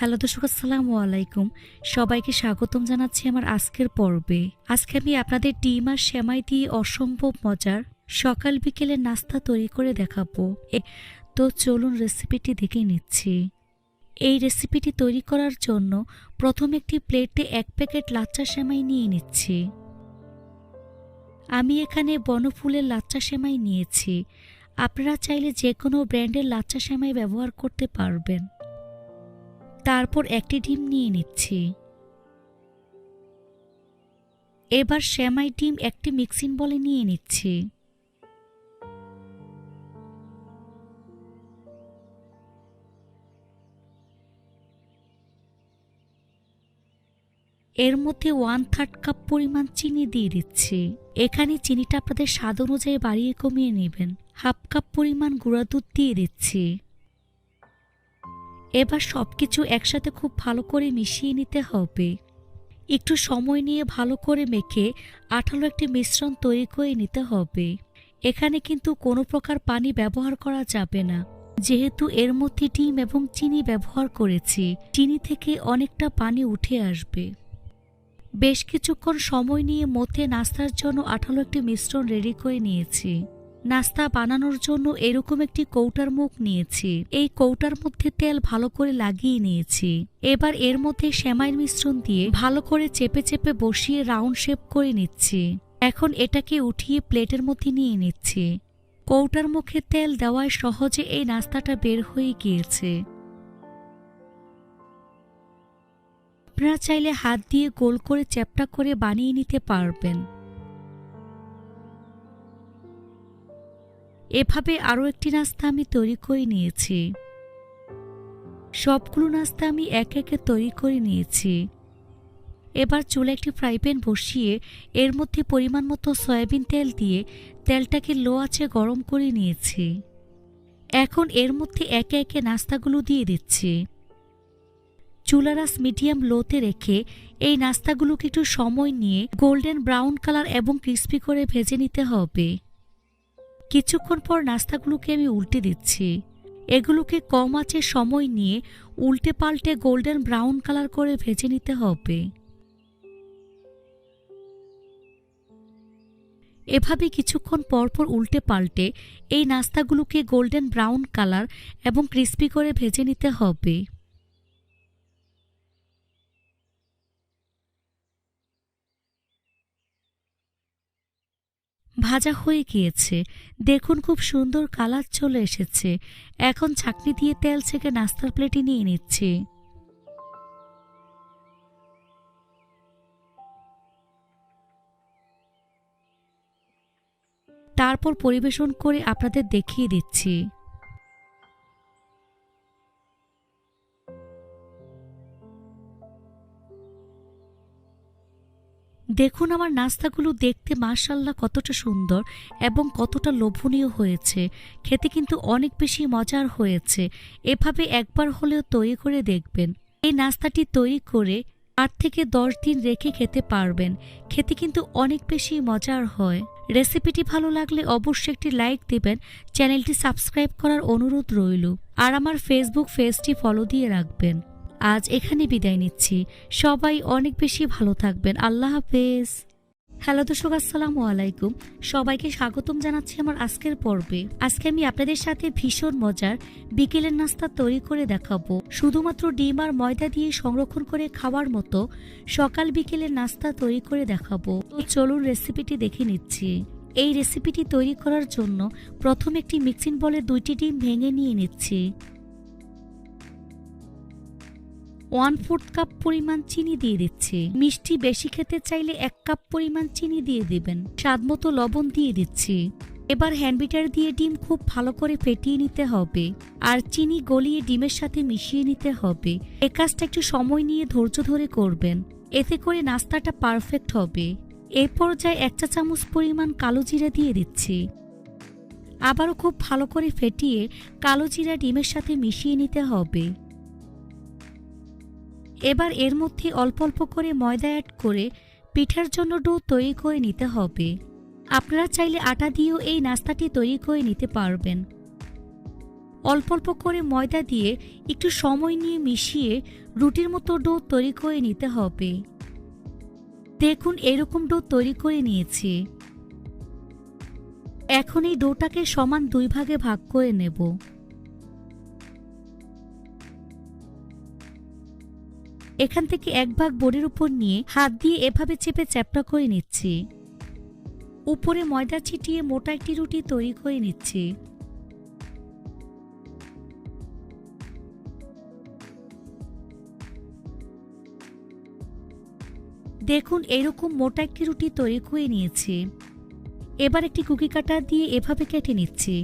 Hello দর্শক, আসসালামু আলাইকুম। সবাইকে স্বাগতম জানাচ্ছি আমার আজকের পর্বে। আজকে আমি আপনাদের ডিম আর সেমাই দিয়ে অসম্ভব মজার সকাল বিকেলের নাস্তা তৈরি করে দেখাবো। তো চলুন রেসিপিটি দেখে নিচ্ছি। এই রেসিপিটি তৈরি করার জন্য প্রথমে একটি প্লেটে 1 প্যাকেট লাচ্চা সেমাই নিয়ে নিচ্ছি। আমি এখানে বনফুলের লাচ্চা সেমাই নিয়েছি। আপনারা চাইলে যে কোনো ব্র্যান্ডের লাচ্চা সেমাই ব্যবহার করতে পারবেন। তারপর একটি ডিম নিয়ে নিচ্ছি। এবার সেমাই ডিম একটি মিক্সিং বলে নিয়ে নিচ্ছি। এর মধ্যে 1/3 কাপ পরিমাণ চিনি দিয়ে দিচ্ছি। এখানে চিনিটা আপনাদের স্বাদ অনুযায়ী বাড়িয়ে কমিয়ে নেবেন। 1/2 কাপ পরিমাণ গুঁড়া দুধ দিয়ে দিচ্ছি। এবার সবকিছু একসাথে খুব ভালো করে মিশিয়ে নিতে হবে। একটু সময় নিয়ে ভালো করে মেখে আঠালো একটি মিশ্রণ তৈরি করে নিতে হবে। এখানে কিন্তু কোনো প্রকার পানি ব্যবহার করা যাবে না, যেহেতু এর মধ্যে ডিম এবং চিনি ব্যবহার করেছি। চিনি থেকে অনেকটা পানি উঠে আসবে। বেশ কিছুক্ষণ সময় নিয়ে মধ্যে নাস্তার জন্য আঠালো একটি মিশ্রণ রেডি করে নিয়েছি। নাস্তা বানানোর জন্য এরকম একটি কৌটার মুখ নিয়েছি। এই কৌটার মধ্যে তেল ভালো করে লাগিয়ে নিয়েছি। এবার এর মধ্যে সেমাইয়ের মিশ্রণ দিয়ে ভালো করে চেপে চেপে বসিয়ে রাউন্ড শেপ করে নিচ্ছি। এখন এটাকে উঠিয়ে প্লেটের মধ্যে নিয়ে নিচ্ছি। কৌটার মুখে তেল দেওয়ায় সহজে এই নাস্তাটা বের হয়ে গিয়েছে। আপনারা চাইলে হাত দিয়ে গোল করে চ্যাপ্টা করে বানিয়ে নিতে পারবেন। এভাবে আরও একটি নাস্তা আমি তৈরি করে নিয়েছি। সবগুলো নাস্তা আমি একে একে তৈরি করে নিয়েছি। এবার চুলে একটি ফ্রাই প্যান বসিয়ে এর মধ্যে পরিমাণ মতো সয়াবিন তেল দিয়ে তেলটাকে লো আঁচে গরম করে নিয়েছি। এখন এর মধ্যে একে একে নাস্তাগুলো দিয়ে দিচ্ছি। চুলার আঁচ মিডিয়াম লোতে রেখে এই নাস্তাগুলোকে একটু সময় নিয়ে গোল্ডেন ব্রাউন কালার এবং ক্রিস্পি করে ভেজে নিতে হবে। কিছুক্ষণ পর নাস্তাগুলোকে আমি উল্টে দিচ্ছি। এগুলোকে কম আঁচে সময় নিয়ে উল্টে পাল্টে গোল্ডেন ব্রাউন কালার করে ভেজে নিতে হবে। এভাবে কিছুক্ষণ পরপর উল্টে পাল্টে এই নাস্তাগুলোকে গোল্ডেন ব্রাউন কালার এবং ক্রিস্পি করে ভেজে নিতে হবে। ভাজা হয়ে গিয়েছে, দেখুন খুব সুন্দর কালার চলে এসেছে। এখন ছাঁকনি দিয়ে তেল ছেঁকে নাস্তার প্লেটে নিয়ে নিচ্ছি। তারপর পরিবেশন করে আপনাদের দেখিয়ে দিচ্ছি। দেখুন আমার নাস্তাগুলো দেখতে মাশাআল্লাহ কতটা সুন্দর এবং কতটা লোভনীয় হয়েছে। খেতে কিন্তু অনেক বেশি মজার হয়েছে। এভাবে একবার হলেও তৈরি করে দেখবেন। এই নাস্তাটি তৈরি করে 8 থেকে 10 দিন রেখে খেতে পারবেন। খেতে কিন্তু অনেক বেশি মজার হয়। রেসিপিটি ভালো লাগলে অবশ্যই একটি লাইক দিবেন। চ্যানেলটি সাবস্ক্রাইব করার অনুরোধ রইল। আর আমার ফেসবুক পেজটি ফলো দিয়ে রাখবেন। আজ এখানে বিদায় নিচ্ছি। সবাই অনেক বেশি ভালো থাকবেন। আল্লাহ হাফেজ। হ্যালো দর্শক, আসসালামু আলাইকুম। সবাইকে স্বাগতম জানাচ্ছি আমার আজকের পর্বে। আজকে আমি আপনাদের সাথে ভীষণ মজার বিকেলের নাস্তা তৈরি করে দেখাবো। শুধুমাত্র ডিম আর ময়দা দিয়ে সংরক্ষণ করে খাওয়ার মতো সকাল বিকেলের নাস্তা তৈরি করে দেখাবো। তো চলুন রেসিপিটি দেখে নিচ্ছি। এই রেসিপিটি তৈরি করার জন্য প্রথম একটি মিক্সিং বলে 2টি ডিম ভেঙে নিয়ে নিচ্ছি। 1/4 কাপ পরিমাণ চিনি দিয়ে দিচ্ছি। মিষ্টি বেশি খেতে চাইলে 1 কাপ পরিমাণ চিনি দিয়ে দিবেন। স্বাদমতো লবণ দিয়ে দিচ্ছি। এবার হ্যান্ড বিটার দিয়ে ডিম খুব ভালো করে ফেটিয়ে নিতে হবে আর চিনি গলিয়ে ডিমের সাথে মিশিয়ে নিতে হবে। এই কাজটা একটু সময় নিয়ে ধৈর্য ধরে করবেন, এতে করে নাস্তাটা পারফেক্ট হবে। এই পর্যায়ে 1 চা চামচ পরিমাণ কালো জিরা দিয়ে দিচ্ছি। আবারও খুব ভালো করে ফেটিয়ে কালো জিরা ডিমের সাথে মিশিয়ে নিতে হবে। এবার এর মধ্যে অল্প অল্প করে ময়দা অ্যাড করে পিঠার জন্য ডো তৈরি করে নিতে হবে। আপনারা চাইলে আটা দিয়েও এই নাস্তাটি তৈরি করে নিতে পারবেন। অল্প অল্প করে ময়দা দিয়ে একটু সময় নিয়ে মিশিয়ে রুটির মতো ডো তৈরি করে নিতে হবে। দেখুন এরকম ডো তৈরি করে নিয়েছি। এখন এই ডোটাকে সমান 2 ভাগে ভাগ করে নেব। এখান থেকে 1 ভাগ বোর্ডের উপর নিয়ে হাত দিয়ে এভাবে চেপে চ্যাপ্টা করে নিচ্ছি। উপরে ময়দা ছিটিয়ে মোটা একটি রুটি তৈরি করে নিচ্ছি। দেখুন এরকম মোটা একটি রুটি তৈরি করে নিয়েছি। এবার একটি কুকি কাটার দিয়ে এভাবে কেটে নিচ্ছি।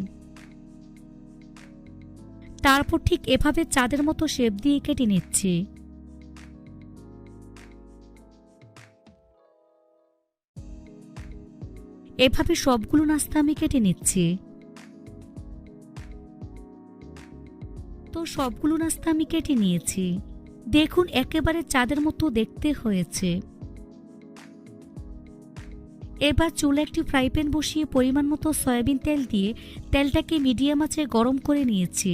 তারপর ঠিক এভাবে চাঁদের মতো শেপ দিয়ে কেটে নিচ্ছি। এভাবে সবগুলো নাস্তা আমি কেটে নিচ্ছি। তো সবগুলো নাস্তা আমি কেটে নিয়েছি। দেখুন একেবারে চাঁদের মতো দেখতে হয়েছে। এবার চুলে একটি ফ্রাই প্যান বসিয়ে পরিমাণ মতো সয়াবিন তেল দিয়ে তেলটাকে মিডিয়াম আঁচে গরম করে নিয়েছি।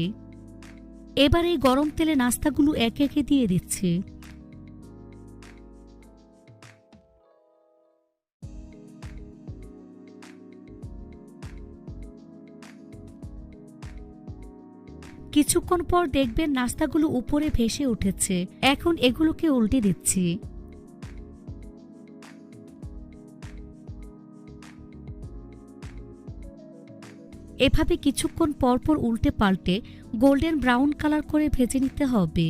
এবার এই গরম তেলে নাস্তাগুলো একে একে দিয়ে দিচ্ছি। কিছুক্ষণ পর দেখবেন নাস্তাগুলো উপরে ভেসে উঠেছে। এখন এগুলোকে উল্টে দিচ্ছি। এভাবে কিছুক্ষণ পরপর উল্টে পাল্টে গোল্ডেন ব্রাউন কালার করে ভেজে নিতে হবে।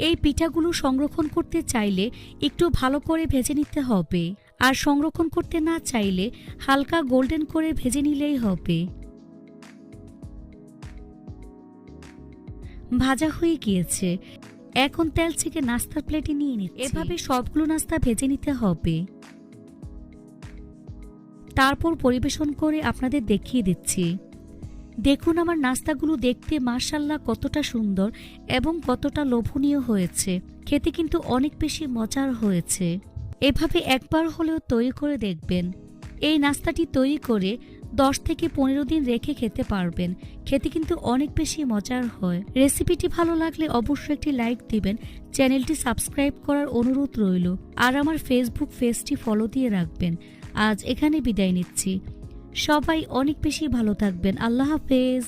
এই পিঠাগুলো সংরক্ষণ করতে চাইলে একটু ভালো করে ভেজে নিতে হবে, আর সংরক্ষণ করতে না চাইলে হালকা গোল্ডেন করে ভেজে নিলেই হবে। ভাজা হয়ে গিয়েছে। এখন তেল ছেঁকে নাস্তার প্লেটে নিয়ে নিচ্ছি। এভাবে সবগুলো নাস্তা ভেজে নিতে হবে। তারপর পরিবেশন করে আপনাদের দেখিয়ে দিচ্ছি। দেখুন আমার নাস্তাগুলো দেখতে মাশাআল্লাহ কতটা সুন্দর এবং কতটা লোভনীয় হয়েছে। খেতে কিন্তু অনেক বেশি মজার হয়েছে। এভাবে একবার হলেও তৈরি করে দেখবেন। এই নাস্তাটি তৈরি করে 10 থেকে 15 দিন রেখে খেতে পারবেন। খেতে কিন্তু অনেক বেশি মজার হয়। রেসিপিটি ভালো লাগলে অবশ্যই একটি লাইক দিবেন। চ্যানেলটি সাবস্ক্রাইব করার অনুরোধ রইল। আর আমার ফেসবুক পেজটি ফলো দিয়ে রাখবেন। আজ এখানে বিদায় নিচ্ছি। সবাই অনেক বেশি ভালো থাকবেন। আল্লাহ হাফেজ।